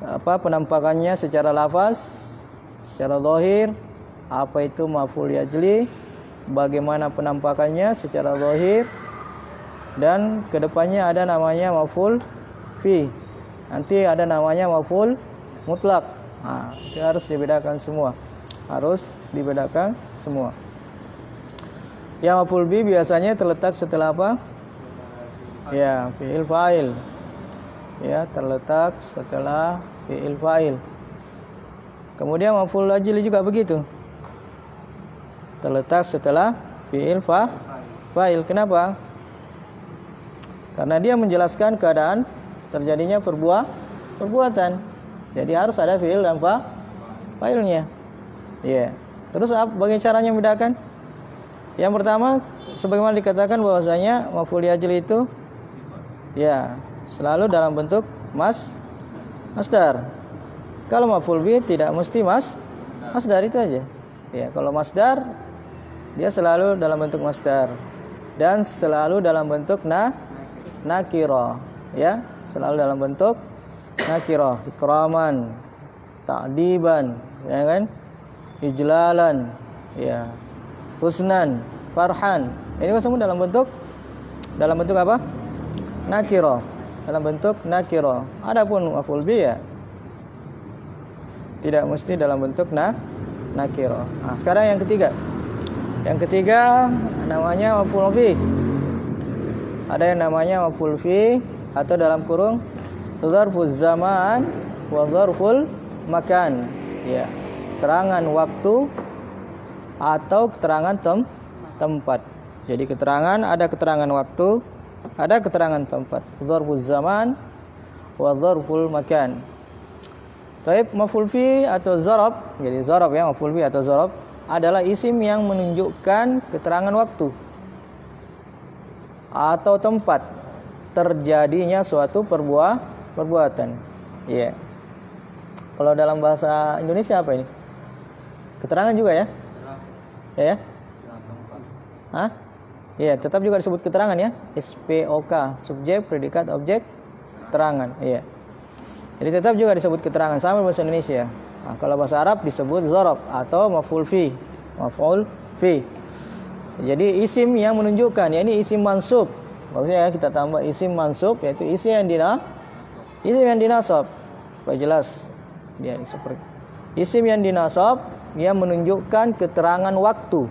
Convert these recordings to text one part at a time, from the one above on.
penampakannya secara lafaz, secara zahir, apa itu maf'ul yajli, bagaimana penampakannya secara zahir, dan kedepannya ada namanya maf'ul fi. Nanti ada namanya maf'ul mutlak. Nah, itu harus dibedakan semua. Harus dibedakan semua. Yang maf'ul bi biasanya terletak setelah apa? Ya, fi'il fa'il. Ya, terletak setelah fi'il fa'il. Kemudian maf'ul ajli juga begitu. Terletak setelah fi'il fa'il. Kenapa? Karena dia menjelaskan keadaan terjadinya perbuatan. Jadi harus ada fi'il dan fa'ilnya. Ya. Terus bagaimana caranya membedakan? Yang pertama, sebagaimana dikatakan bahwasanya maf'ul ajli itu ya selalu dalam bentuk masdar. Kalau maf'ul bi tidak mesti masdar itu aja. Ya, kalau masdar dia selalu dalam bentuk masdar dan selalu dalam bentuk nakirah, ya, selalu dalam bentuk nakirah, ikraman, ta'diban, ya kan? Ijlalan, ya. Husnan, farhan. Ini semua dalam bentuk apa? Nakirah. Dalam bentuk nakirah. Adapun maf'ul bi ya tidak mesti dalam bentuk nakirah. Nah, sekarang yang ketiga. Yang ketiga namanya maf'ul fi. Ada yang namanya maf'ul fi atau dalam kurung dzarfuz zaman wa dzarful makan. Ya. Keterangan waktu atau keterangan tempat. Jadi ada keterangan waktu, ada keterangan tempat. Dzarfuz zaman wa dzarful makan. Taib maf'ul fi atau zarab, jadi zarab ya, maf'ul fi atau zarab adalah isim yang menunjukkan keterangan waktu atau tempat terjadinya suatu perbuatan. Iya. Yeah. Kalau dalam bahasa Indonesia apa ini? Keterangan juga ya? Ya. Hah? Iya, tetap juga disebut keterangan ya. SPOK, subjek, predikat, objek, keterangan. Iya. Jadi tetap juga disebut keterangan sama bahasa Indonesia. Nah, kalau bahasa Arab disebut zarab atau maf'ul fi. Maf'ul fi. Jadi isim yang menunjukkan, ya ini isim mansub. Maksudnya kita tambah isim mansub yaitu isim yang dinasab. Supaya jelas dia seperti isim yang dinasab yang menunjukkan keterangan waktu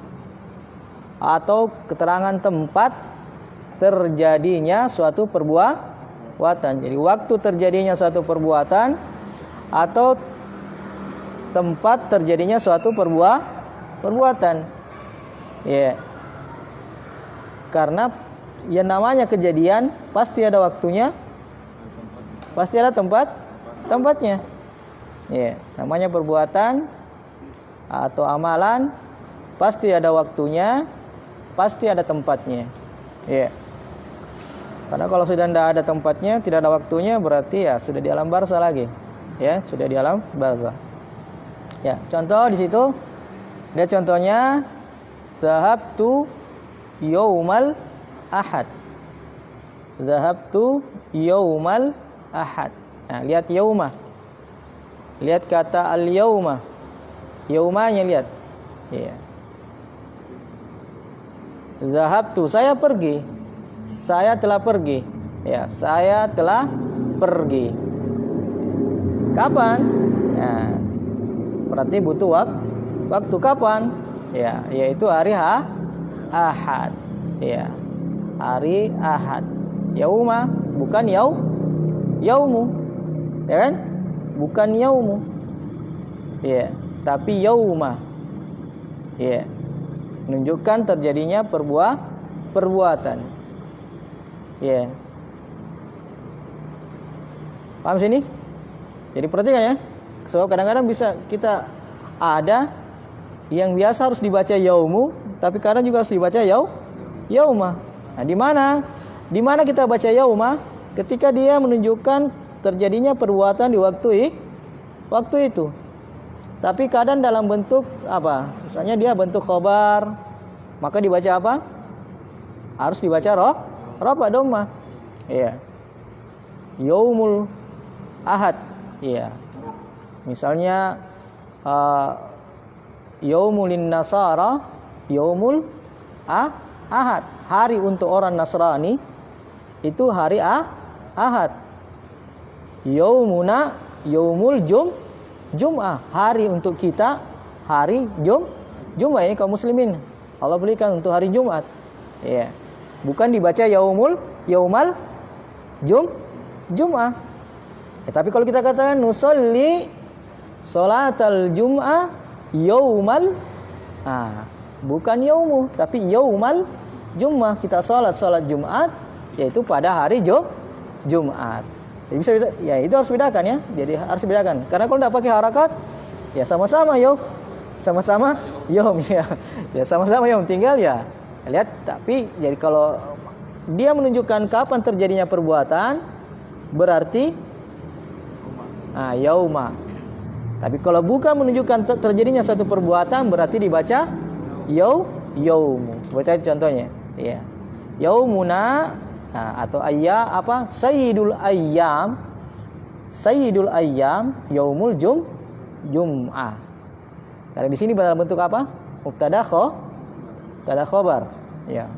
atau keterangan tempat terjadinya suatu perbuatan. Jadi waktu terjadinya suatu perbuatan atau tempat terjadinya suatu perbuatan. Ya. Yeah. Karena yang namanya kejadian pasti ada waktunya, pasti ada tempatnya. Ya, yeah. Namanya perbuatan atau amalan pasti ada waktunya, pasti ada tempatnya. Ya. Yeah. Karena kalau sudah tidak ada tempatnya, tidak ada waktunya, berarti ya sudah di alam barzah lagi. Ya, sudah di alam barzah. Ya, contoh di situ dia contohnya zahabtu yaumal ahad. Zahabtu yaumal ahad. Nah, lihat yauma. Lihat kata al-yauma. Yaumanya lihat. Ya. Zahabtu, saya pergi. Saya telah pergi. Ya, saya telah pergi. Kapan? Nah, berarti butuh waktu kapan? Ya, yaitu hari Ahad. Ya. Hari Ahad. Yauma bukan yaumu. Ya kan? Bukan yaumu. Ya, tapi yauma. Ya. Menunjukkan terjadinya perbuatan. Ya. Paham sini? Jadi perhatikan ya. So kadang-kadang bisa kita ada yang biasa harus dibaca yaumu, tapi kadang juga harus dibaca yauma. Nah, di mana kita baca yauma? Ketika dia menunjukkan terjadinya perbuatan di waktu itu. Tapi kadang dalam bentuk apa? Misalnya dia bentuk khobar, maka dibaca apa? Harus dibaca rafa dhammah. Iya. Yaumul Ahad. Iya. Misalnya yaumulin nasara, yaumul ahad. Hari untuk orang Nasrani itu hari ahad. Yaumuna yaumul jum'ah. Hari untuk kita hari Jumat ya kaum muslimin. Allah berikan untuk hari Jumat. Iya. Bukan dibaca yaumal Jum'ah. Ya, tapi kalau kita katakan nusolli salatal Jum'ah yaumal, bukan yaumu tapi yaumal Jum'ah. Kita salat Jumat yaitu pada hari Jumat. Jadi bisa ya itu harus bedakan ya. Jadi harus bedakan. Karena kalau tidak pakai harakat ya sama-sama yaum. Sama-sama yaum ya. Ya sama-sama yaum, tinggal ya lihat. Tapi jadi kalau dia menunjukkan kapan terjadinya perbuatan berarti yauma. Tapi kalau bukan menunjukkan terjadinya satu perbuatan berarti dibaca yaumu. Seperti contohnya ya. Yaumuna atau sayyidul ayyam yaumul jum'ah. Karena di sini dalam bentuk apa? Mubtada khabar. Ya.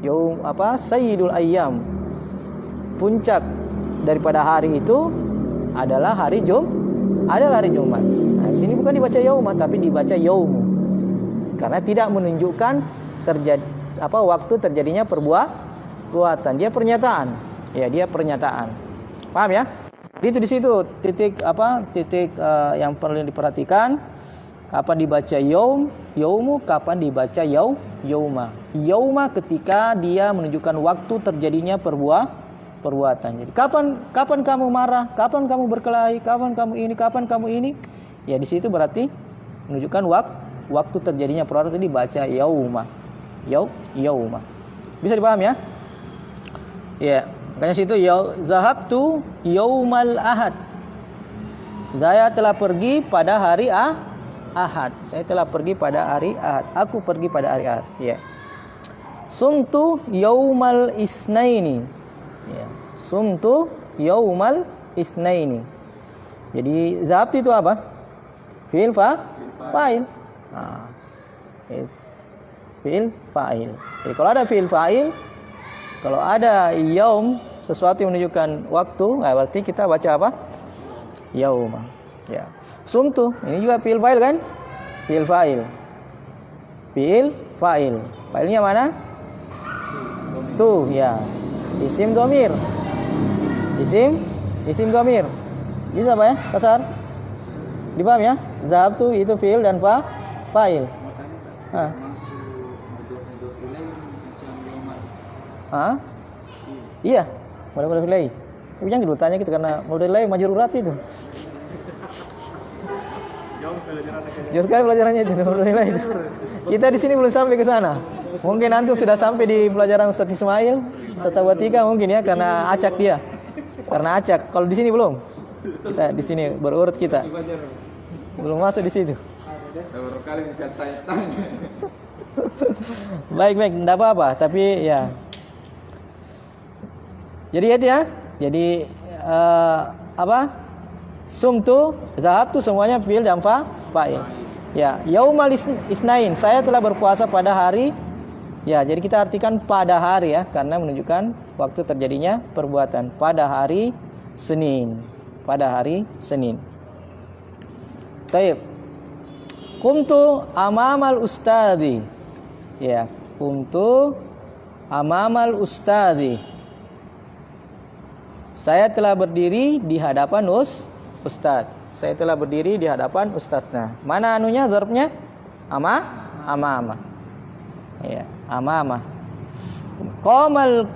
Yaum sayyidul ayyam. Puncak daripada hari itu adalah hari Jumat. Nah, di sini bukan dibaca yauma tapi dibaca yaumu. Karena tidak menunjukkan waktu terjadinya perbuatan. Dia pernyataan. Ya, dia pernyataan. Paham ya? Itu di situ titik yang perlu diperhatikan. Kapan dibaca yaumu, kapan dibaca yauma. Yauma ketika dia menunjukkan waktu terjadinya perbuatan. Jadi kapan kamu marah, kapan kamu berkelahi, kapan kamu ini, ya di situ berarti menunjukkan waktu terjadinya perbuatan tadi dibaca yauma. Yauma. Bisa dipahami ya? Ya, makanya situ zahabtu yaumal ahad. Saya telah pergi pada hari Ahad. Saya telah pergi pada hari Ahad. Aku pergi pada hari Ahad. Ya. Sumtu yaumal isnaini. Ya. Sumtu yaumal isnaini. Jadi zahabtu itu apa? Fi'il fa'il. Fi'il fa'il. Jadi kalau ada fi'il fa'il, kalau ada yaum, sesuatu yang menunjukkan waktu, berarti kita baca apa? Yauma. Ya. Sumtu, ini juga fi'il fa'il kan? Fi'il fa'il. Fa'ilnya mana? Tu, ya. Isim dhamir. Isim dhamir. Bisa Pak ya? Kasar? Dipaham ya? Zahabtu itu fi'il dan fa'il. Iya. Modal ilai. Tapi jangan dulu tanya gitu karena modal ilai majrurat itu. Jauh sekali pelajarannya itu. Kita di sini belum sampai ke sana. Mungkin antum sudah sampai di pelajaran Ustaz Ismail, Ustaz Sawatika mungkin ya karena acak dia. Karena acak. Kalau di sini belum. Kita di sini berurut kita. Belum masuk di situ. Baik, enggak apa-apa, tapi ya. Jadi ya. Jadi Sumtu, zahabtu semuanya fi'il dan fa'il. Ya, yaumal isnain, saya telah berpuasa pada hari. Ya, jadi kita artikan pada hari ya, karena menunjukkan waktu terjadinya perbuatan pada hari Senin. Taib. Qumtu amamal ustadzi. Ya, qumtu amamal ustadzi. Saya telah berdiri di hadapan Ustaz. Saya telah berdiri di hadapan ustaznya. Mana anunya, zarfnya? Amama. Ya, amama. Qamal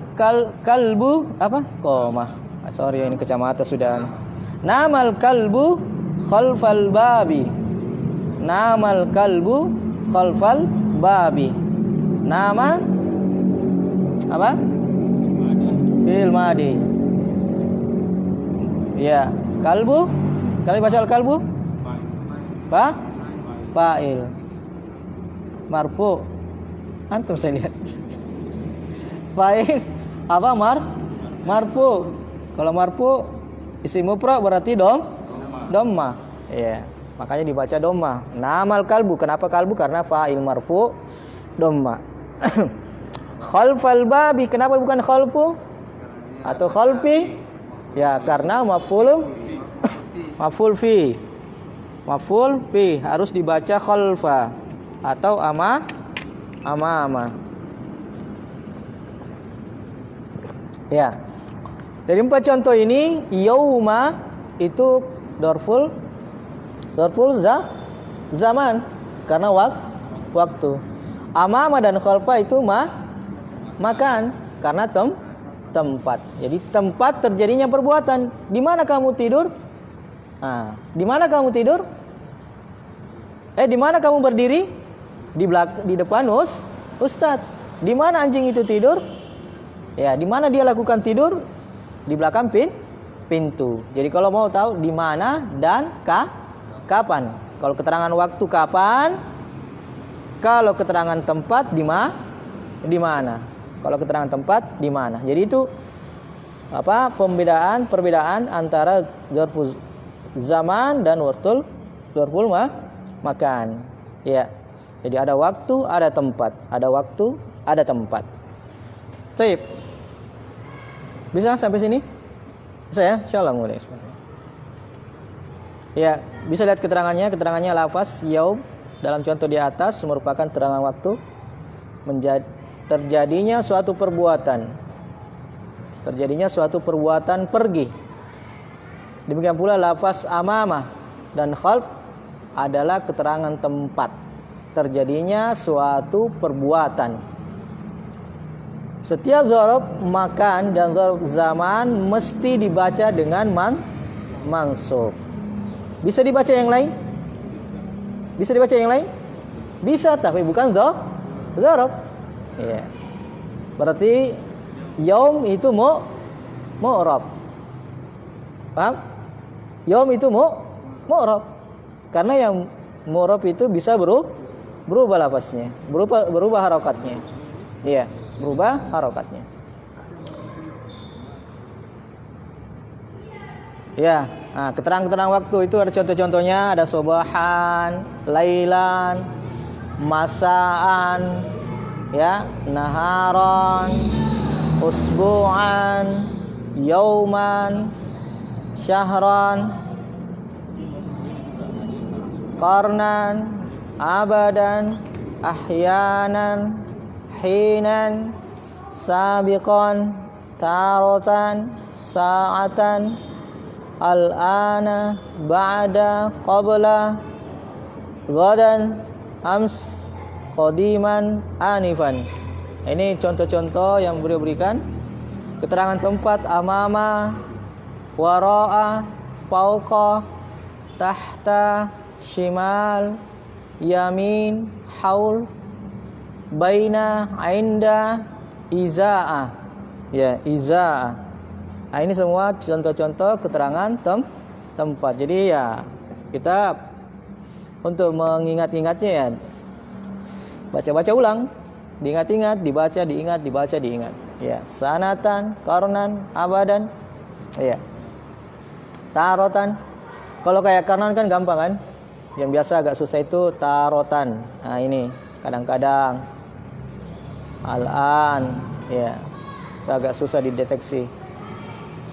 kalbu Qoma. Sorry ini kacamata sudah. Namal kalbu khalfal babi. Namal kalbu khalfal babi. Nama Fi'il madi. Ya, kalbu. Kali baca al-kalbu? Fa'il. Marfu. Antum saya lihat. Fa'il marfu. Kalau marfu isim mufrad berarti dhamma. Ya, makanya dibaca dhamma. Namal kalbu. Kenapa kalbu? Karena fa'il marfu dhamma. Khalfal babi. Kenapa bukan khalfu atau khalfi? Ya, karena maf'ul fi. Maf'ul fi harus dibaca khalfa atau ama. Ya. Dari 4 contoh ini, yauma itu dorful zaman karena waktu. Amama dan khalfa itu makan karena tempat. Jadi tempat terjadinya perbuatan. Di mana kamu tidur? Di mana kamu tidur? Di mana kamu berdiri? Di depan ustadz. Di mana anjing itu tidur? Ya, di mana dia lakukan tidur? Di belakang pintu. Jadi kalau mau tahu di mana dan kapan. Kalau keterangan waktu kapan? Kalau keterangan tempat di mana? Kalau keterangan tempat di mana? Jadi itu perbedaan antara dzarful zaman dan dzarful makan. Ya. Jadi ada waktu, ada tempat. Ada waktu, ada tempat. Baik. Bisa sampai sini? Bisa ya? Insyaallah mulai. Ya, bisa lihat keterangannya. Keterangannya lafaz yaum dalam contoh di atas merupakan keterangan waktu. Terjadinya suatu perbuatan. Terjadinya suatu perbuatan pergi. Demikian pula lafaz amamah dan khalf adalah keterangan tempat. Terjadinya suatu perbuatan. Setiap dzaraf makan dan dzaraf zaman mesti dibaca dengan mansub. Bisa dibaca yang lain? Bisa dibaca yang lain? Bisa, tapi bukan dzaraf. Ya. Berarti yaum itu mu'rab. Paham? Yaum itu mu'rab. Karena yang mu'rab itu bisa berubah lafaznya, berubah harokatnya. Iya, berubah harokatnya. Ya, keterangan waktu itu ada contoh-contohnya, ada subahan, lailan, masaan, ya, naharon, usbu'an, yauman, syahran, qarnan, abadan, ahyanan, hinan, sabiqan, taratan, sa'atan, al-ana, ba'da, qabla, ghadan, ams, qadiman, anifan. Ini contoh-contoh yang beliau berikan. Keterangan tempat amama, wara'a, fauqa, tahta, shimal, yamin, haul, baina, inda, iza'ah. Ya, iza'ah. Ini semua contoh-contoh keterangan tempat. Jadi ya kita untuk mengingat-ingatnya ya baca-baca ulang, diingat-ingat, dibaca, diingat. Ya, sanatan, qarnan, abadan. Ya. Tarotan. Kalau kayak karnan kan gampang kan? Yang biasa agak susah itu tarotan. Nah, ini kadang-kadang al-an, ya. Agak susah dideteksi.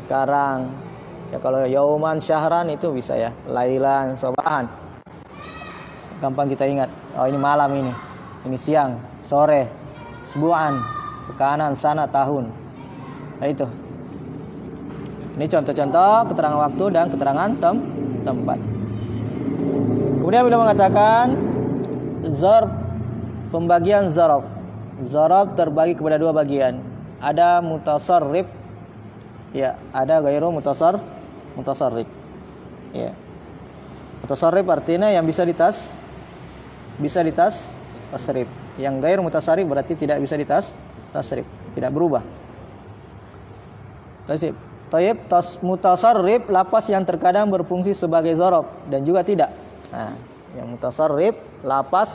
Sekarang ya kalau yauman, syahran itu bisa ya. Lailan, sobahan. Gampang kita ingat. Oh, ini malam ini. Ini siang, sore, sebulan, pekanan, sana, tahun. Nah, itu. Ini contoh-contoh keterangan waktu dan keterangan tempat. Kemudian beliau mengatakan zarf, pembagian zarf. Zarf terbagi kepada 2 bagian. Ada mutasarrif, ya, ada ghairu mutasarrif. Ya. Mutasarrif artinya yang bisa tasrif. Yang ghairu mutasarrif berarti tidak bisa tasrif, tidak berubah. Tasrif. Tayyib mutasarrif lafaz yang terkadang berfungsi sebagai zarf dan juga tidak. Nah, yang mutasarrif lafaz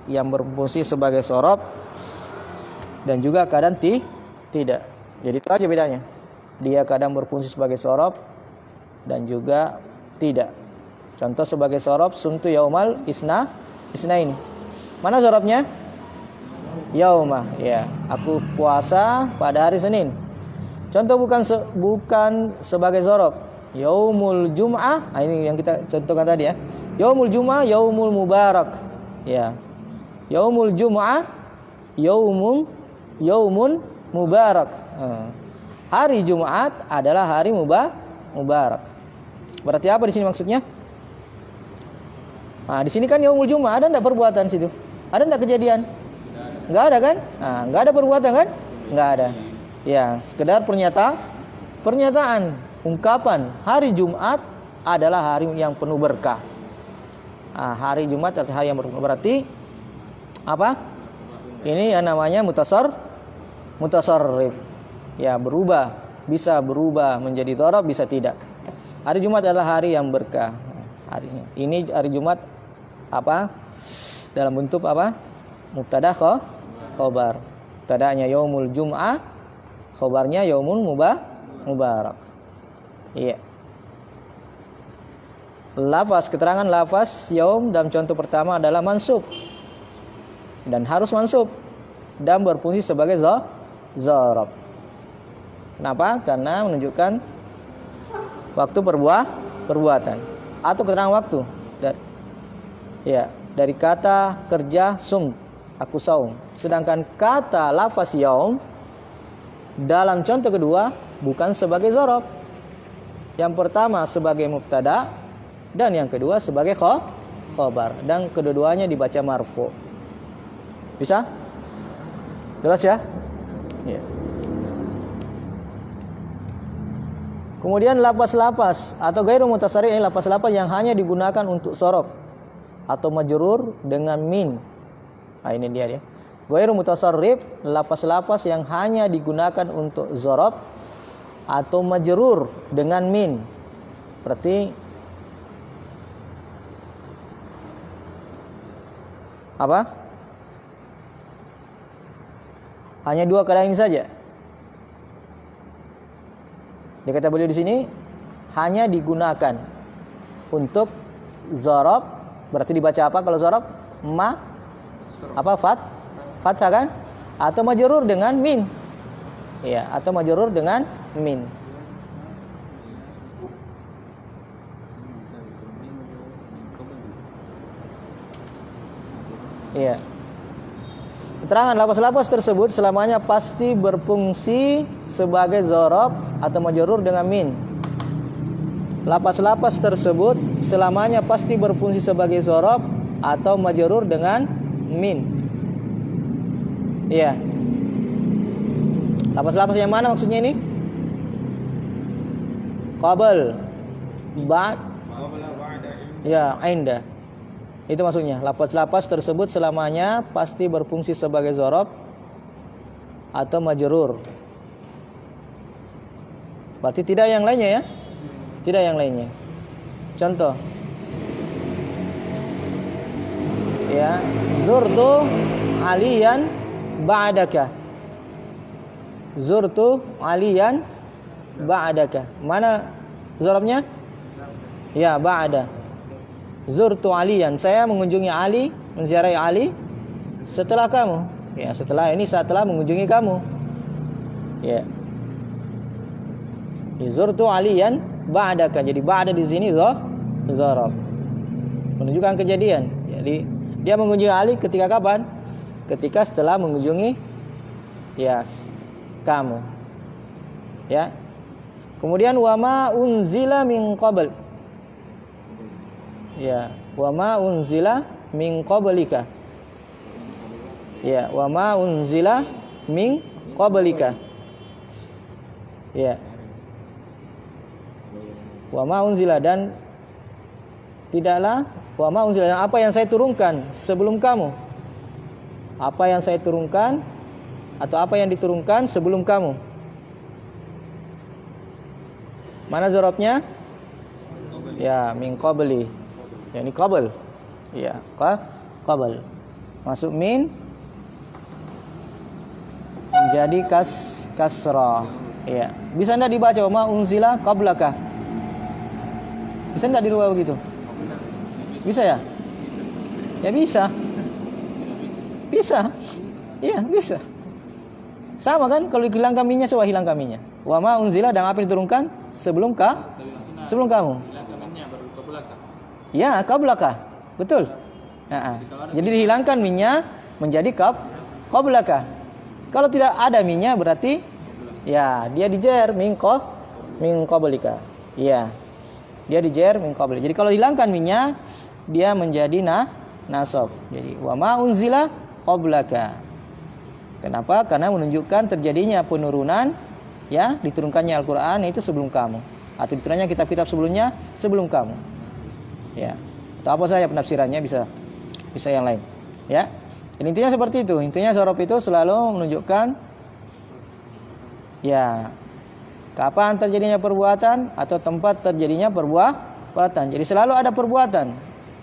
yang berfungsi sebagai zarf dan juga kadang tidak. Jadi itu aja bedanya. Dia kadang berfungsi sebagai zarf dan juga tidak. Contoh sebagai sorob, sumtu yaumal isnaini. Mana sorobnya? Yauma, ya. Aku puasa pada hari Senin. Contoh bukan sebagai sorob. Yaumul Jum'ah, ini yang kita contohkan tadi ya. Yaumul Jum'ah, yaumul mubarak. Ya. Yaumul Jum'ah, yaumun mubarak. Hari Jumat adalah hari mubarak. Berarti apa di sini maksudnya? Nah, di sini kan yaumul Jum'ah, ada enggak perbuatan situ? Ada enggak kejadian? Enggak ada kan? Nah, enggak ada perbuatan kan? Enggak ada. Ya, sekedar pernyataan, ungkapan hari Jumat adalah hari yang penuh berkah. Nah, hari Jumat adalah hari yang berkah. Berarti apa? Ini yang namanya mutasarrif. Ya, berubah, bisa berubah menjadi dzarab, bisa tidak. Hari Jumat adalah hari yang berkah. Harinya. Ini hari Jumat apa? Dalam bentuk apa? Mubtada khobar. Mubtadanya yaumul Jum'ah, khobarnya yaumul mubarak. Iya. Lafaz, keterangan lafaz yaum dalam contoh pertama adalah mansub. Dan harus mansub dan berfungsi sebagai dzarab. Kenapa? Karena menunjukkan waktu perbuatan atau keterangan waktu. Dari kata kerja sum, aku saum. Sedangkan kata lafaz yaum dalam contoh kedua bukan sebagai dzarab. Yang pertama sebagai mubtada dan yang kedua sebagai khobar, dan kedua-duanya dibaca marfu. Bisa? Jelas ya? Ya. Kemudian lafaz-lafaz atau ghairu mutasarrif, ini lafaz-lafaz yang hanya digunakan untuk sorob atau majrur dengan min. Nah, ini dia ya. Ghairu mutasarrif, lafaz-lafaz yang hanya digunakan untuk dzarab atau majrur dengan min. Berarti apa? Hanya dua keadaan ini saja. Dia kata beliau di sini hanya digunakan untuk dzarab, berarti dibaca apa kalau dzarab? Fathah kan? Atau majrur dengan min. Ya, atau majrur dengan min. Iya. Keterangan lafaz-lafaz tersebut selamanya pasti berfungsi sebagai dzarab atau majrur dengan min. Lafaz-lafaz tersebut selamanya pasti berfungsi sebagai dzarab atau majrur dengan min. Iya. Lafaz-lafaz yang mana maksudnya ini? Qabl, ba'd, ya, inda. Itu maksudnya. Lafaz-lafaz tersebut selamanya pasti berfungsi sebagai dzarab atau majrur. Berarti tidak yang lainnya ya? Tidak yang lainnya. Contoh. Ya, zurtu aliyan ba'daka. Zurtu aliyan ba'daka. Mana dzarabnya? Ya, ba'da. Zurtu aliyan, saya mengunjungi Ali, menziarahi Ali setelah kamu. Ya, setelah mengunjungi kamu. Ya. Zurtu aliyan ba'daka. Jadi ba'da di sini dzarab. Menunjukkan kejadian. Jadi dia mengunjungi Ali ketika kapan? Ketika setelah mengunjungi kamu. Ya. Kemudian wa ma unzila min qabl. Ya, wa ma unzila min qablika. Ya, wa ma unzila min qablika. Ya. Wa ma unzila, dan tidaklah wa ma unzila, dan apa yang saya turunkan sebelum kamu. Apa yang saya turunkan atau apa yang diturunkan sebelum kamu. Mana dzarabnya? Ya, min qabli. Ya, ini qabl. Ya, qabl. Masuk min menjadi kasrah. Ya. Bisa enggak dibaca ma unzila qablaka? Bisa enggak dirubah begitu? Bisa ya? Ya bisa. Bisa. Iya, bisa. Sama kan kalau hilangkan minnya, coba hilangkan minnya. Wa ma unzila, dan apa yang diturunkan sebelum kamu. Ya, qablaka. Betul. Jadi dihilangkan minnya menjadi qablaka. Kalau tidak ada minnya berarti ya dia dijer min qablika. Iya. Dia dijer min qablika. Jadi kalau hilangkan minnya dia menjadi nasab. Jadi wa ma unzila qablaka. Kenapa? Karena menunjukkan terjadinya penurunan, ya, diturunkannya Al-Qur'an itu sebelum kamu, atau diturunkannya kitab-kitab sebelumnya sebelum kamu. Ya. Atau apa saja penafsirannya, bisa yang lain. Ya. Dan intinya seperti itu. Intinya dzarab itu selalu menunjukkan ya kapan terjadinya perbuatan atau tempat terjadinya perbuatan. Jadi selalu ada perbuatan.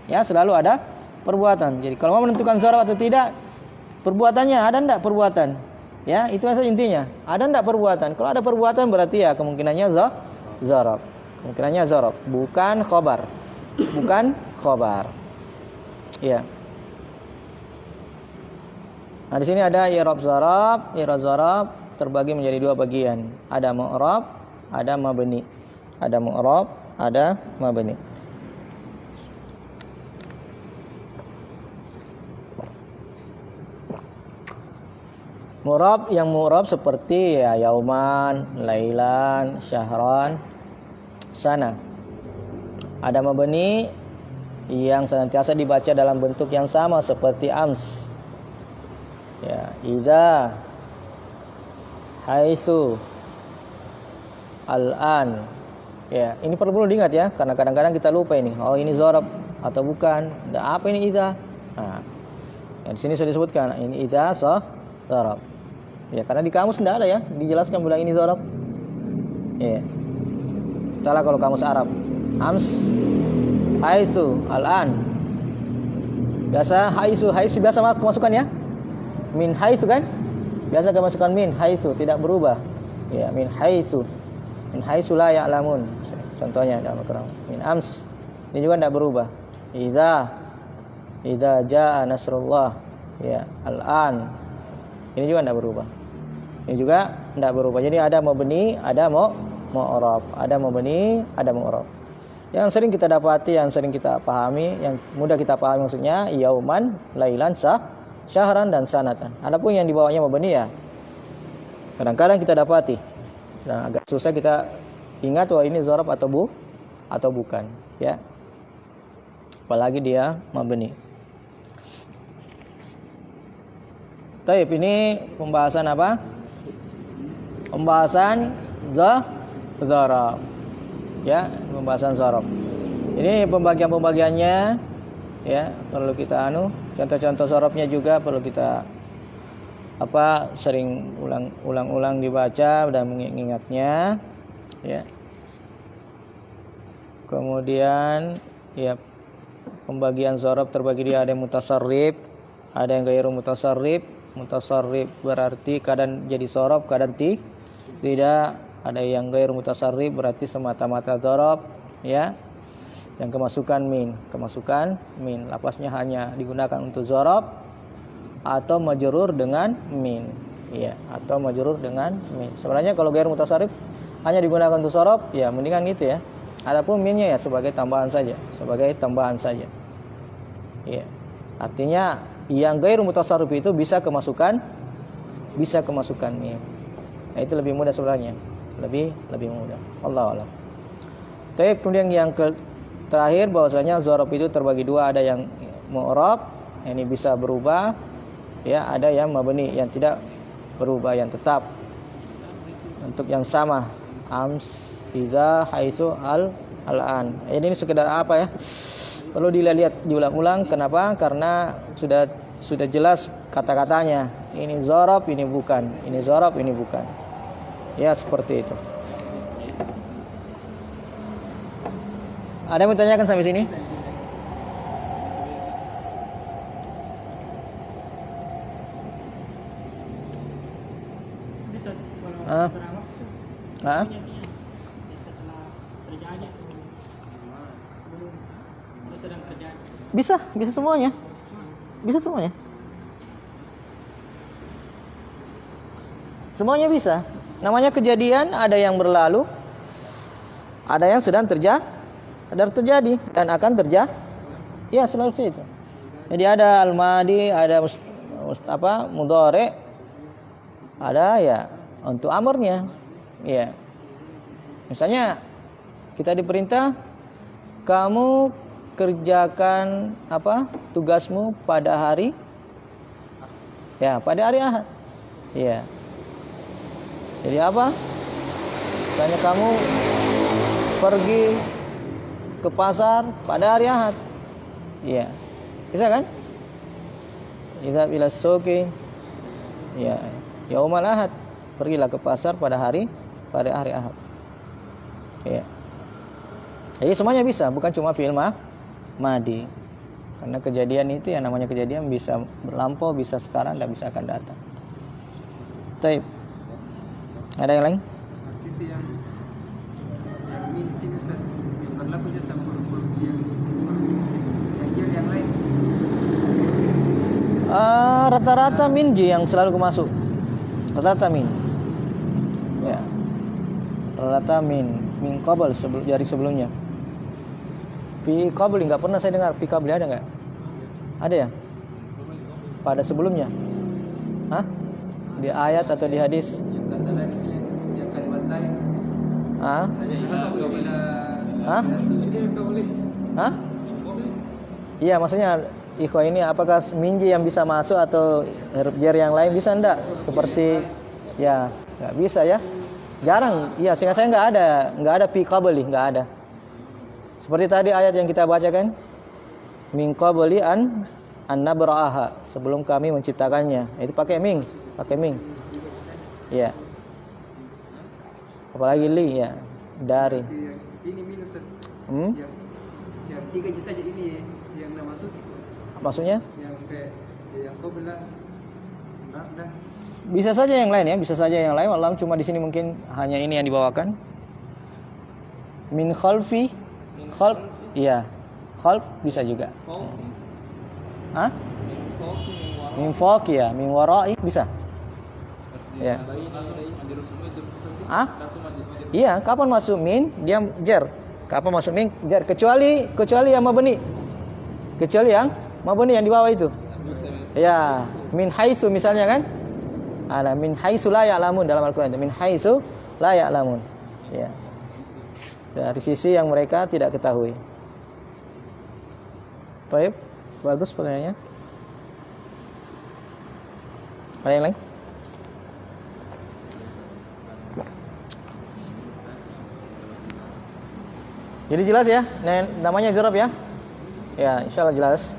Ya, selalu ada perbuatan. Jadi kalau mau menentukan dzarab atau tidak, perbuatannya ada enggak perbuatan? Ya, itu saja intinya. Ada enggak perbuatan? Kalau ada perbuatan berarti ya kemungkinannya dzarab. Kemungkinannya dzarab, bukan khobar. Bukan khobar. Ya. Nah, di sini ada i'rab dzarab. I'rab dzarab terbagi menjadi dua bagian. Ada mu'rab, ada mabni. Ada mu'rab, ada mabni. Mu'rab, yang mu'rab seperti ya yauman, lailan, syahran, sana. Ada mabni yang senantiasa dibaca dalam bentuk yang sama seperti ams. Ya, idza, haitsu, al-an. Ya, ini perlu diingat ya, karena kadang-kadang kita lupa ini. Oh, ini dzarab atau bukan? Apa ini idza? Nah, di sini sudah disebutkan ini idza dzarab. Ya, karena di kamus tidak ada ya, dijelaskan bilang ini dzarab. Ya. Salah kalau kamus Arab. Ams, haitsu, al-an. Biasa haitsu biasa kemasukan ya. Min haitsu kan? Biasa kemasukan min haitsu, tidak berubah. Ya, min haitsu. Min haitsu la ya'lamun. Contohnya dalam Al-Qur'an. Min ams. Ini juga tidak berubah. Idza jaa nasrullah. Ya, al-an. Ini juga tidak berubah. Ini juga tidak berubah. Jadi ada mabni, ada mu'rab. Ada mabni, ada mu'rab. Yang sering kita dapati, yang sering kita pahami, yang mudah kita pahami maksudnya yauman, lailan, syahran, dan sanatan. Adapun yang dibawanya mabni ya kadang-kadang kita dapati dan agak susah kita ingat bahwa ini dzarab atau bukan, ya. Apalagi dia mabni. Baik, ini pembahasan apa? Pembahasan dzarab. Ya, pembahasan dzarab. Ini pembagiannya ya, perlu kita contoh-contoh dzarabnya juga perlu kita sering ulang-ulang dibaca dan mengingatnya, ya. Kemudian ya, pembagian dzarab terbagi dia ada yang mutasarrif, ada yang ghairu mutasarrif. Mutasarrif berarti kadang jadi dzarab, kadang tidak. Ada yang ghairu mutasarrif berarti semata-mata dzarab, ya. Yang kemasukan min, lafaznya hanya digunakan untuk dzarab atau majrur dengan min, ya, atau majrur dengan min. Sebenarnya kalau ghairu mutasarrif hanya digunakan untuk dzarab, ya mendingan gitu ya. Adapun minnya ya sebagai tambahan saja. Ya. Artinya yang ghairu mutasarrif itu bisa kemasukan min. Nah, itu lebih mudah sebenarnya. Lebih mudah. Wallahu a'lam. Kemudian yang terakhir bahwasanya dzarab itu terbagi dua, ada yang mu'rab, ini bisa berubah, ya, ada yang mabni yang tidak berubah, yang tetap untuk yang sama. Ams, idza, haitsu, al-an. Ini sekedar apa ya? Perlu dilihat diulang-ulang. Kenapa? Karena sudah jelas kata-katanya. Ini dzarab, ini bukan. Ini dzarab, ini bukan. Ya, seperti itu. Ada yang bertanyakan sampai sini? Bisa semuanya. Bisa semuanya. Semuanya bisa. Namanya kejadian, ada yang berlalu, ada yang sedang terjadi dan akan terjadi. Ya, selalu seperti itu. Jadi ada al-madi, ada mudhari, ada ya untuk amrnya. Ya. Misalnya kita diperintah kamu kerjakan tugasmu pada hari Ahad. Ya. Jadi apa? Misalnya kamu pergi ke pasar pada hari Ahad. Ya. Bisa kan? Idza ila suqi ya yaumal ahad. Pergilah ke pasar pada hari Ahad. Ya. Jadi semuanya bisa, bukan cuma fi'il madi. Karena kejadian itu yang namanya kejadian bisa berlampau, bisa sekarang, dan bisa akan datang. Baik. Ada yang lain? Itu yang min sini Ustaz, yang berlaku je sama huruf yang lain. Rata-rata min ji yang selalu masuk. Rata-rata min. Ya. Rata-rata min qabl dari sebelumnya. Fi qabli enggak pernah saya dengar. Fi qabli ada enggak? Ada ya? Pada sebelumnya. Hah? Di ayat atau di hadis? Yang kata lain yang kalimat lain. Hah? Hah? Hah? Iya, maksudnya ikhwah ini apakah minji yang bisa masuk atau huruf jar yang lain bisa enggak? Seperti ya, enggak bisa ya. Jarang. Iya, seingat saya enggak ada fi qabli, enggak ada. Seperti tadi ayat yang kita bacakan, min qabli an nabra'aha, sebelum kami menciptakannya. Itu pakai min. Ya. Apalagi li ya, dari. Ini min Ustaz. Yang tiga je saja ini yang dah masuk. Maksudnya? Yang kayak yang kau bilang dah. Bisa saja yang lain ya, bisa saja yang lain. Wallah cuma di sini mungkin hanya ini yang dibawakan. Min khalfi, khalf, iya. Khalf bisa juga. Hah? Min fawqi ya, min wara'i bisa. Ya. Iya, kapan masuk min dia jar. Kapan masuk min jar kecuali yang mabni. Kecuali yang mabni yang di bawah itu. Ya, min haitsu misalnya kan? Ada min haitsu la ya'lamun dalam Al-Qur'an. Min haitsu la ya'lamun. Ya. Dari sisi yang mereka tidak ketahui. Baik, bagus pertanyaannya. Ada yang lain? Jadi jelas ya, namanya zorob ya. Ya, insyaallah jelas.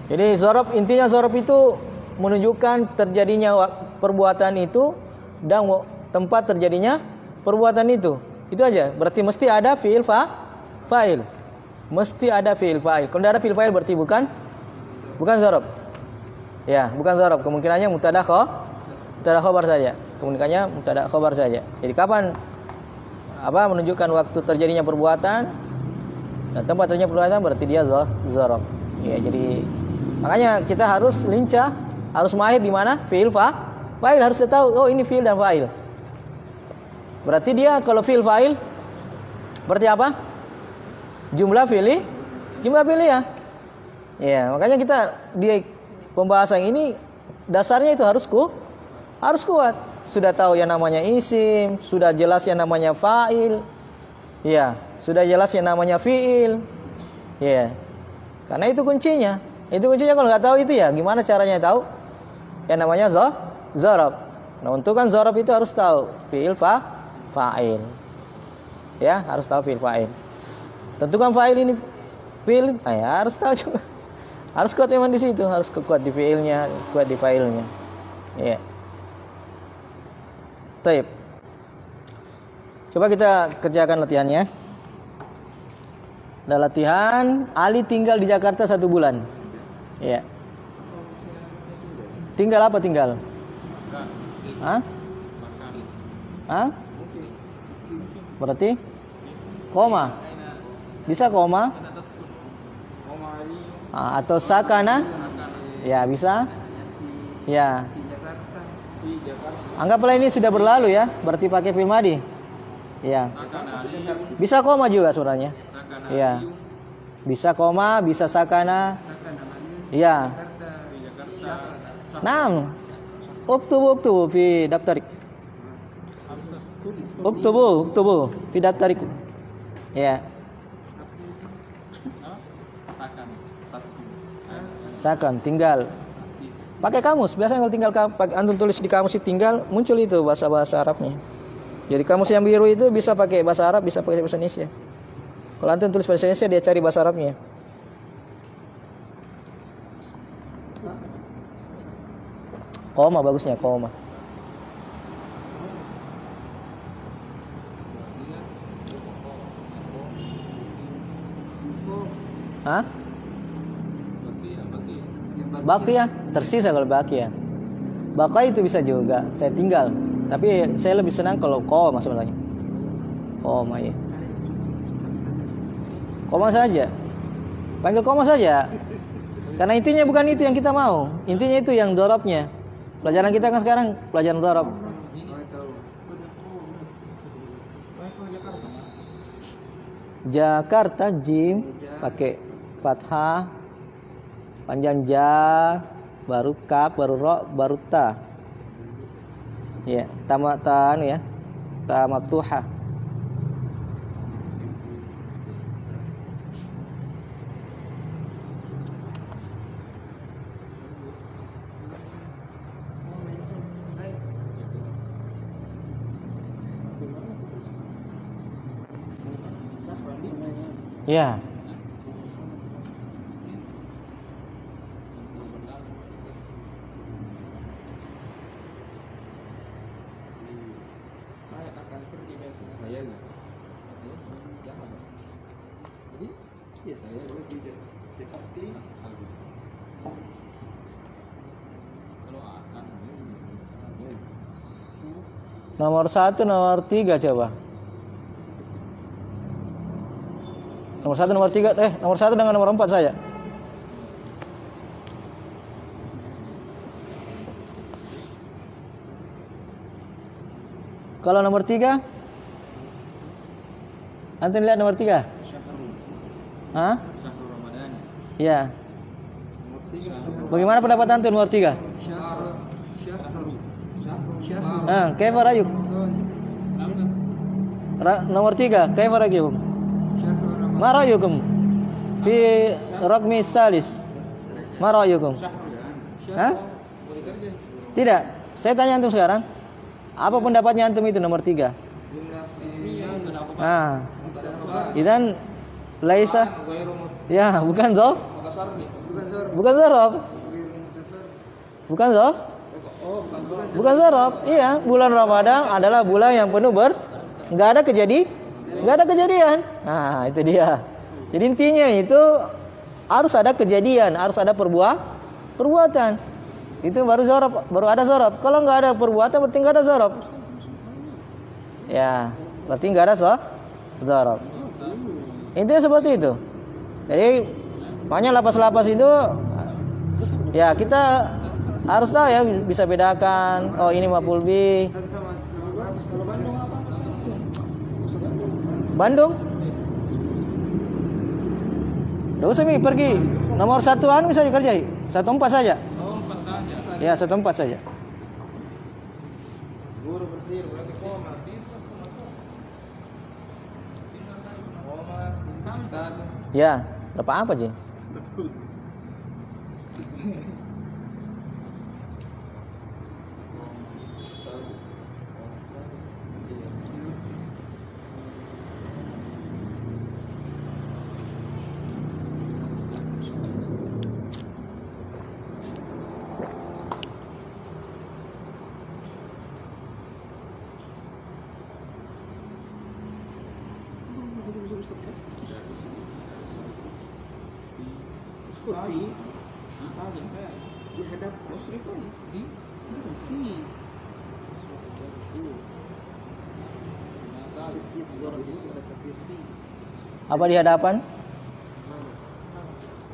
Jadi zorob, intinya zorob itu menunjukkan terjadinya perbuatan itu dan tempat terjadinya perbuatan itu. Itu aja. Berarti mesti ada fi'il fa'il. Mesti ada fi'il fa'il. Kalau tidak ada fi'il fa'il berarti bukan zorob. Ya, bukan zorob. Kemungkinannya mubtada khabar saja. Kemungkinannya mubtada khabar saja. Jadi kapan menunjukkan waktu terjadinya perbuatan dan tempat terjadinya perbuatan berarti dia zorob. Ya, jadi makanya kita harus lincah, harus mahir di mana fi'il fa'il, harus tahu oh ini fi'il dan fa'il. Berarti dia kalau fi'il fa'il berarti apa? Jumlah fi'il ya. Ya, makanya kita di pembahasan ini dasarnya itu harus kuat. Sudah tahu yang namanya isim, sudah jelas yang namanya fa'il. Ya, sudah jelas yang namanya fi'il. Ya. Karena itu kuncinya. Itu kuncinya, kalau nggak tahu itu ya gimana caranya tahu yang namanya zorob. Nah, untuk kan zorob itu harus tahu fi'il fa'il. Ya, harus tahu fi'il fa'il. Tentukan fa'il ini fi'il, ya harus tahu juga. Harus kuat memang di situ, harus kuat di fi'ilnya, kuat di fa'ilnya. Ya. Baik. Coba kita kerjakan latihannya. Ada latihan, Ali tinggal di Jakarta 1 bulan. Ya. Tinggal apa tinggal? Hah? Berarti koma. Bisa koma? Atau sakana. Ya, bisa. Ya. Di Jakarta. Anggaplah ini sudah berlalu ya, berarti pakai fi'il madhi. Ya. Bisa koma juga suaranya. Ya. Bisa koma, bisa sakana. Ya. Naam. Uktubu fi daftarik. Uktubu fi daftarik. Ya. Sakan tinggal. Pakai kamus. Biasanya kalau tinggal antum tulis di kamus itu tinggal, muncul itu bahasa Arabnya. Jadi kamus yang biru itu bisa pakai bahasa Arab, bisa pakai bahasa Indonesia. Kalau antum tulis bahasa Indonesia, dia cari bahasa Arabnya. Koma bagusnya, koma. Hah? Bakia, tersisa kalau bakia. Bakai itu bisa juga, saya tinggal. Tapi saya lebih senang kalau koma sebenarnya. Koma ya. Koma saja. Panggil koma saja. Karena intinya bukan itu yang kita mau. Intinya itu yang dorobnya. Pelajaran kita kan sekarang pelajaran dorob. Jakarta jim pakai fathah, panjang ja, baru kaf, baru ro, baru ta. Ya, tamatan ya. Ta maftuhah. Ya. Saya akan pergi besok. Saya jangan. Jadi ya saya lebih dekati. Kalau akan Nomor 1, nomor 3 coba. Nomor 1, nomor 3, nomor 1 dengan nomor 4 saja. Kalau nomor 3, antum lihat nomor 3. Hah? Syahrul Ramadan. Ya. Nomor 3. Bagaimana pendapat antum nomor 3? Kaifa ra'yuk? Nomor 3, kaifa ra'yukum? Ma ra'yukum fi raqmi salis? Ma ra'yukum? Hah? Tidak. Saya tanya antum sekarang. Apa pendapatnya antum itu nomor 3? Idan laisa. Ya, bukan dzarf. Bukan dzarf. Bukan dzarf. Bukan dzarf. Iya, bulan Ramadan adalah bulan yang penuh enggak ada kejadian. Nah, itu dia. Jadi intinya itu harus ada kejadian, harus ada perbuatan. Itu baru dzarf, baru ada dzarf. Kalau enggak ada perbuatan berarti enggak ada dzarf. Ya, berarti enggak ada dzarf. Intinya seperti itu. Jadi banyak lapas-lapas itu ya kita harus tahu ya, bisa bedakan. Oh, ini maf'ul bih. Bandung. Gak usah Mi, pergi. Nomor 1-an bisa dikerjai. 14 saja. Oh, 4 saja. Ya, 14 saja. Guru berdiri berarti koma. Koma. Ya, apa Jin? Dihadap musyrikun. Apa di hadapan?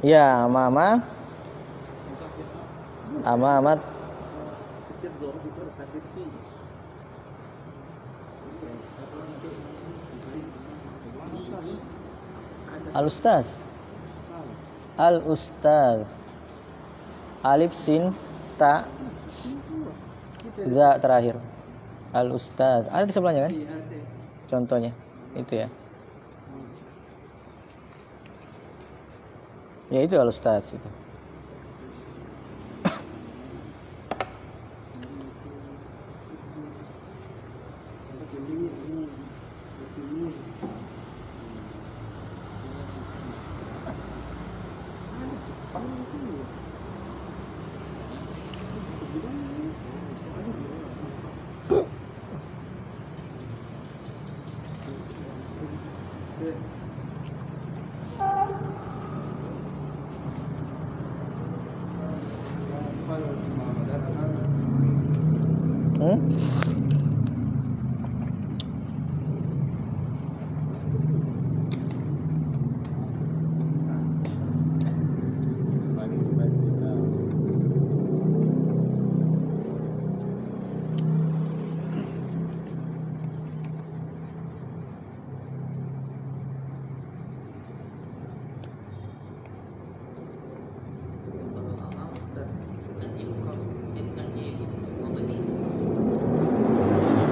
Ya, ama amat. Setiap dorong itu ada takdir fi. Al-ustaz. Al-ustaz. Alif sin ta za terakhir. Al-ustaz. Ada di sebelahnya kan? Contohnya itu ya. Ya itu al-ustaz itu.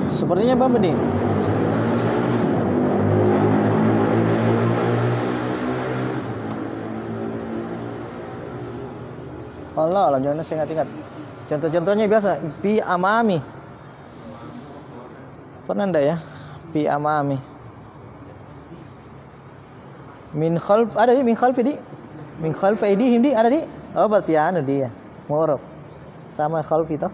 Sepertinya apa bening? Allah, jangan saya ingat-ingat. Contoh-contohnya biasa fi amami. Pernah enggak ya? Fi amami. Min khalf ada di min khalfi di. Min khalfi aidihim di ada di. Oh berarti anu dia. Mu'rab. Sama khalfi toh.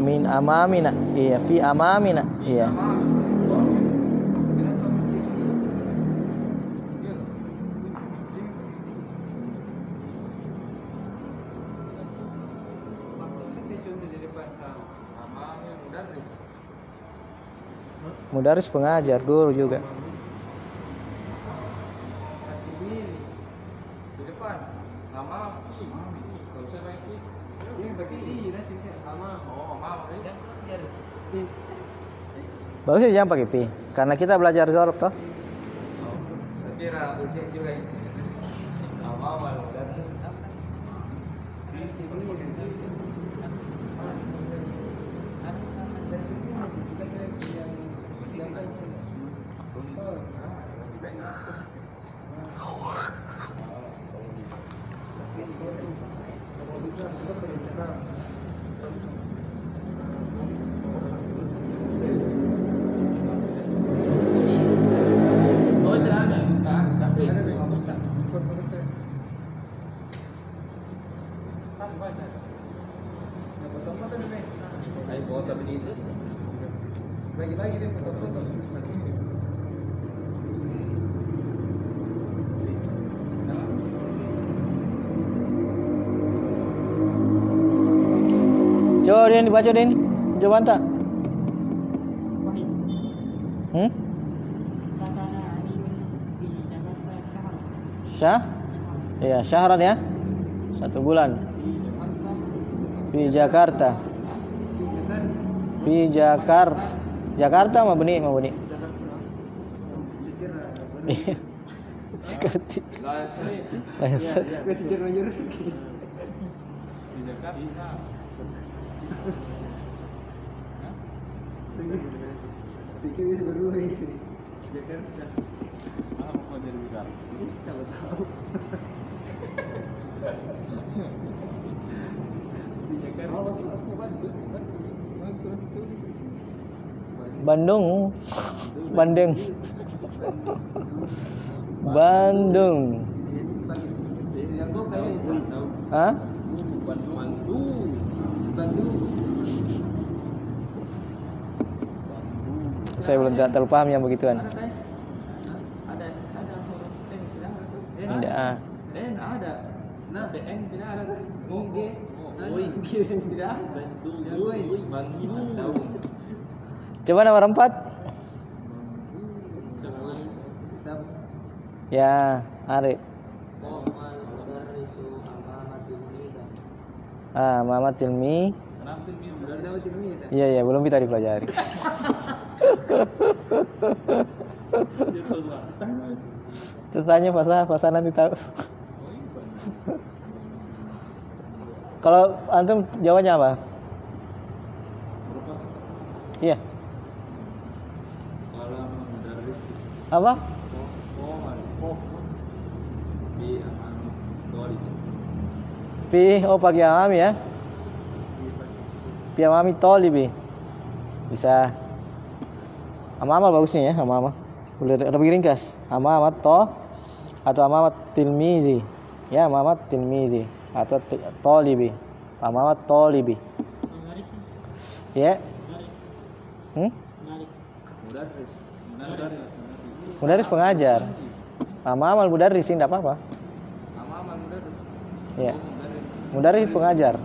Min amamina. Iya, fi amamina. Iya. Mudaris pengajar, guru juga. Di depan nama fi. Kalau saya pakai fi, ini pakai i nasi sama. Oh, mama ya. Bagusnya jangan pakai pi, karena kita belajar dzarf toh. Saya kira ujian juga itu. Mama dan bagi-bagi dia foto-foto. Coba Din dibaca Din. Coba tak? Syah? Iya, syahran ya. 1 bulan. Di Jakarta. Di Jakarta. Jakarta mau benih. Iya. Seperti. Lain saya. Di Jakarta. Pikir bisa berdua ini. Jakarta. Apa kau jadi besar? Tahu. Di Jakarta. Bandung. Bandung. Hah? Saya belum terlalu paham yang begituan. Ada Tidak. ada. Nah, DN tidak ada. Mungkin. Tidak ada. Bandung. Coba nomor 4. Ya, Arif. Muhammad Tilmi. Iya iya, belum kita dipelajari. Tanya pasal nanti tahu. Kalau antum jawabnya apa? Iya. Apa? Oh pakai amami ya. Pi amami tolibi. Bisa. Amama bagusnya ya, amama. Lebih ringkas. Amama to atau amama tilmizi. Ya, amama tilmizi atau tolibi. Amama tolibi. Ya. Mudaris pengajar. Amama mudaris tidak apa-apa. Ya. Mudaris pengajar.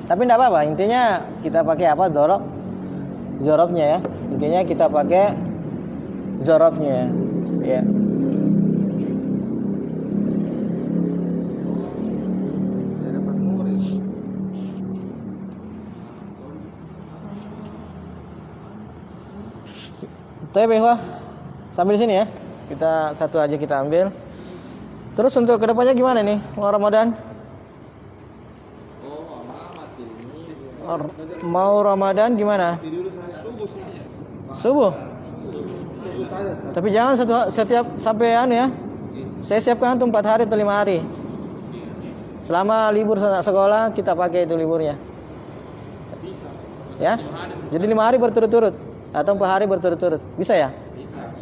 Tapi tidak apa-apa, intinya kita pakai apa? Zorobnya ya. Intinya kita pakai zorobnya ya. Tapi sambil sini ya. Kita satu aja kita ambil. Terus untuk kedepannya gimana nih? Mau Ramadan? Mau Ramadan gimana? Subuh. Tapi jangan setiap sampai ya. Saya siapkan untuk 4 hari atau 5 hari. Selama libur sekolah kita pakai itu liburnya. Ya. Jadi 5 hari berturut-turut atau 4 hari berturut-turut. Bisa ya?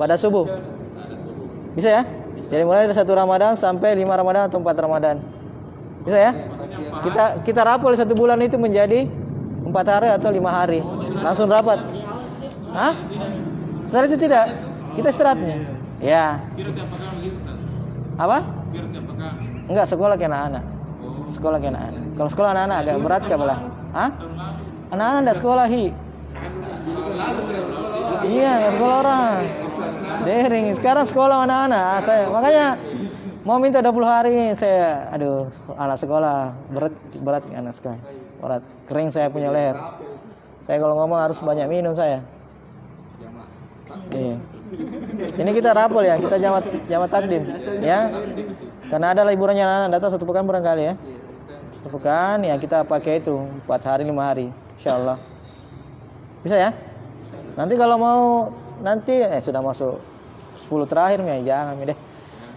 Pada subuh. Bisa ya? Jadi mulai dari 1 Ramadan sampai 5 Ramadan atau 4 Ramadan. Bisa ya? Kita rapol 1 bulan itu menjadi 4 hari atau 5 hari. Langsung rapat. Hah? Setelah itu tidak. Kita istirahatnya. Ya. Apa? Enggak, sekolah ke anak-anak. Sekolah ke anak-anak. Kalau sekolah anak-anak agak berat kabelah. Hah? Anak-anak enggak sekolah Iya, enggak sekolah orang. Daring. Sekarang sekolah anak-anak. Saya makanya mau minta 20 hari saya anak sekolah berat anak sekolah. Berat. Kering saya punya leher. Saya kalau ngomong harus banyak minum saya. Iya. Ini kita rapol ya, kita jamat takdim ya. Karena ada liburannya anak datang 1 pekan barangkali ya. 1 pekan ya kita pakai itu 4 hari 5 hari insyaallah. Bisa ya? Nanti kalau mau sudah masuk 10 terakhir ya jangan deh.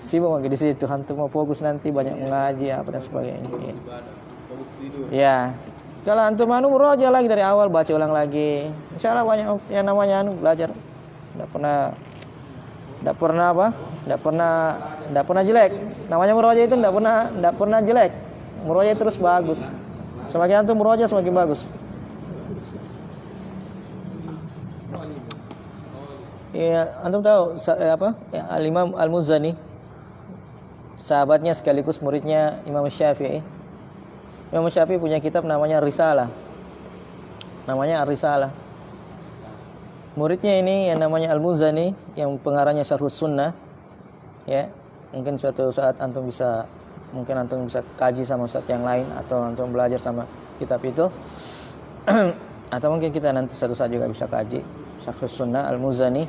Sibuk lagi di situ, hantu mau fokus nanti banyak mengaji apa dan sebagainya. Ya. Kalau antum murojaah lagi dari awal baca ulang lagi. Insyaallah banyak yang namanya belajar. Enggak pernah jelek. Namanya murojaah itu enggak pernah jelek. Murojaah terus bagus. Semakin antum murojaah semakin bagus. Ya, antum tahu Ya, Al-Imam Al-Muzani. Sahabatnya sekaligus muridnya Imam Syafi'i. Imam Syafi'i punya kitab namanya Risalah. Namanya Ar-Risalah. Muridnya ini yang namanya Al-Muzani yang pengarangnya Syarhus Sunnah. Ya, mungkin suatu saat antum bisa kaji sama ustaz yang lain atau antum belajar sama kitab itu. Atau mungkin kita nanti suatu saat juga bisa kaji Syarhus Sunnah Al-Muzani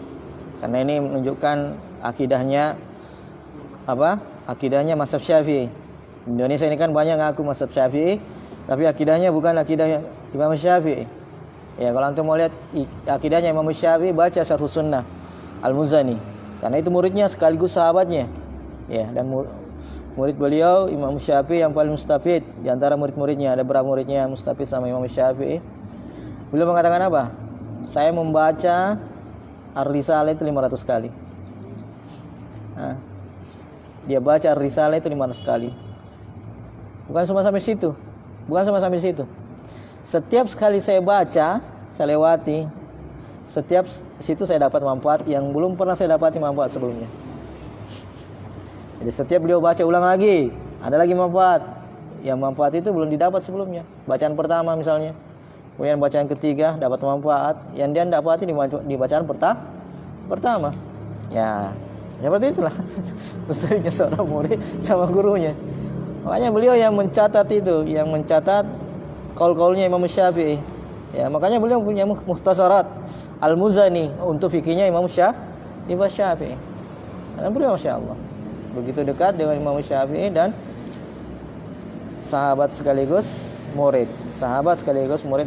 karena ini menunjukkan akidahnya Akidahnya mazhab Syafi'i. Indonesia ini kan banyak ngaku mazhab Syafi'i, tapi akidahnya bukan akidah Imam Syafi'i. Ya, kalau antum mau lihat akidahnya Imam Syafi'i, baca Syarhus Sunnah Al-Muzani. Karena itu muridnya sekaligus sahabatnya. Ya, dan murid beliau Imam Syafi'i yang paling mustafid di antara murid-muridnya. Ada berapa muridnya mustafid sama Imam Syafi'i? Beliau mengatakan apa? Saya membaca Ar-Risalah itu 500 kali. Nah, dia baca Ar-Risalah itu 500 kali. Bukan cuma sampai situ. Setiap sekali saya baca, saya lewati. Setiap situ saya dapat manfaat yang belum pernah saya dapati manfaat sebelumnya. Jadi setiap beliau baca ulang lagi, ada lagi manfaat. Yang manfaat itu belum didapat sebelumnya. Bacaan pertama misalnya. Kemudian bacaan ketiga dapat manfaat yang dia dapati di bacaan pertama. Ya, seperti itulah mestinya seorang murid sama gurunya. Makanya beliau yang mencatat itu, yang mencatat qaul-qaulnya Imam Syafi'i. Ya, makanya beliau punya Mukhtasarat Al-Muzani untuk fikihnya Imam Syafi'i. Dan beliau Masya Allah begitu dekat dengan Imam Syafi'i dan sahabat sekaligus murid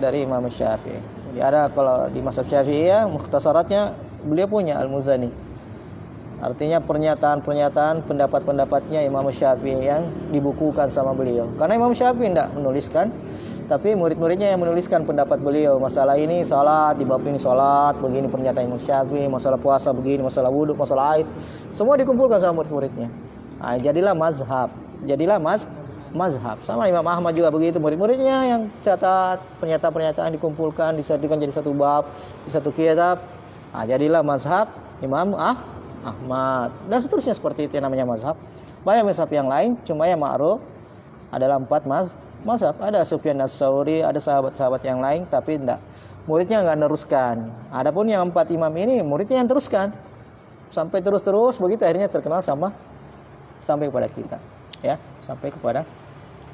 dari Imam Syafi'i. Jadi ada kalau di mazhab Syafi'i ya, mukhtasaratnya beliau punya Al-Muzani. Artinya pernyataan-pernyataan pendapat-pendapatnya Imam Syafi'i yang dibukukan sama beliau. Karena Imam Syafi'i tidak menuliskan, tapi murid-muridnya yang menuliskan pendapat beliau. Masalah ini salat, di bab ini salat, begini pernyataan Imam Syafi'i, masalah puasa begini, masalah wudhu, masalah haid. Semua dikumpulkan sama murid-muridnya. Nah, jadilah mazhab. Mazhab. Sama Imam Ahmad juga begitu, murid-muridnya yang catat pernyataan-pernyataan dikumpulkan, disatukan jadi satu bab, di satu kitab. Nah, jadilah mazhab Imam Ahmad. Dan seterusnya seperti itu yang namanya mazhab. Banyak mazhab yang lain, cuma yang ma'ruf adalah 4 mazhab. Ada Sufyan Ats-Tsauri, ada sahabat-sahabat yang lain, tapi tidak. Muridnya enggak meneruskan. Adapun yang 4 imam ini, muridnya yang teruskan. Sampai terus begitu akhirnya terkenal sampai kepada kita. Ya, sampai kepada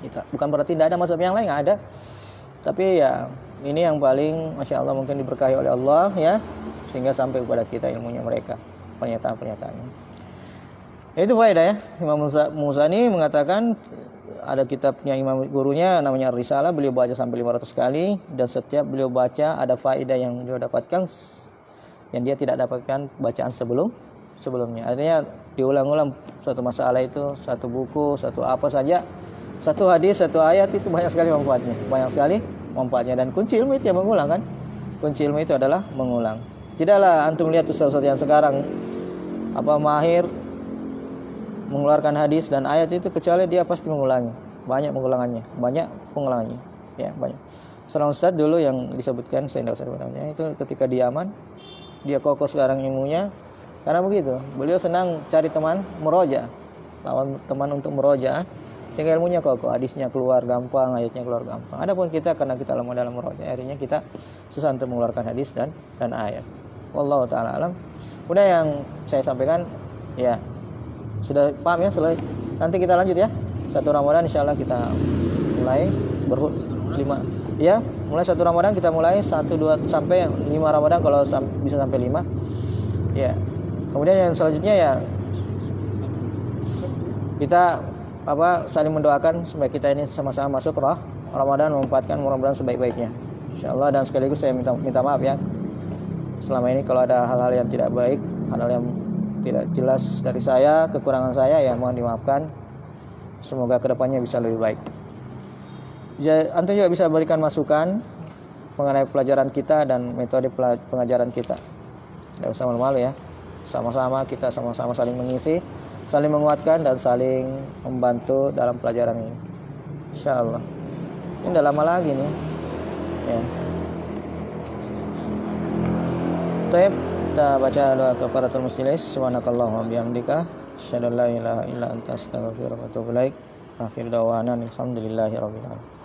kita. Bukan berarti tidak ada mazhab yang lain, enggak ada. Tapi ya ini yang paling Masya Allah mungkin diberkahi oleh Allah ya, sehingga sampai kepada kita ilmunya mereka, pernyataan-pernyataannya. Itu faedah ya. Imam Muzani mengatakan ada kitabnya imam gurunya namanya Risalah, beliau baca sampai 500 kali, dan setiap beliau baca ada faedah yang beliau dapatkan yang dia tidak dapatkan bacaan sebelumnya. Artinya diulang-ulang suatu masalah itu, satu buku, satu apa saja, satu hadis, satu ayat, itu banyak sekali manfaatnya. Dan kunci ilmu itu yang mengulang kan. Kunci ilmu itu adalah mengulang. Tidaklah antum lihat ustaz-ustaz yang sekarang mahir mengeluarkan hadis dan ayat itu, kecuali dia pasti mengulangi. Banyak pengulangannya. Ya, banyak. Seorang ustaz dulu yang disebutkan, saya tidak usah sebut namanya, itu ketika di Yaman, dia kokoh sekarang ilmunya. Karena begitu, beliau senang cari teman meroja, teman untuk meroja, sehingga ilmunya kokoh, hadisnya keluar gampang, ayatnya keluar gampang. Adapun kita, karena kita lemah dalam meroja, akhirnya kita susah untuk mengeluarkan hadis dan ayat. Wallahu ta'ala alam. Udah yang saya sampaikan, ya sudah paham ya. Nanti kita lanjut ya. 1 Ramadan insyaallah kita mulai mulai 1 Ramadan kita mulai 1, 2 sampai 5 Ramadan kalau bisa sampai 5. Ya. Kemudian yang selanjutnya ya kita saling mendoakan supaya kita ini sama-sama masuk Ramadan, memanfaatkan Ramadan sebaik-baiknya insyaallah. Dan sekaligus saya minta maaf ya selama ini kalau ada hal-hal yang tidak baik, hal-hal yang tidak jelas dari saya, kekurangan saya, ya mohon dimaafkan. Semoga kedepannya bisa lebih baik. Antum juga bisa berikan masukan mengenai pelajaran kita dan metode pengajaran kita. Tidak usah malu-malu ya. Kita sama-sama saling mengisi, saling menguatkan, dan saling membantu dalam pelajaran ini insyaallah. Ini udah lama lagi nih ya. Baik, kita baca doa kafaratul majlis. Subhanakallahumma bihamdika asyhadu an la ilaha illa anta astaghfiruka wa atubu ilaik. Akhir dawana alhamdulillahirabbil alamin.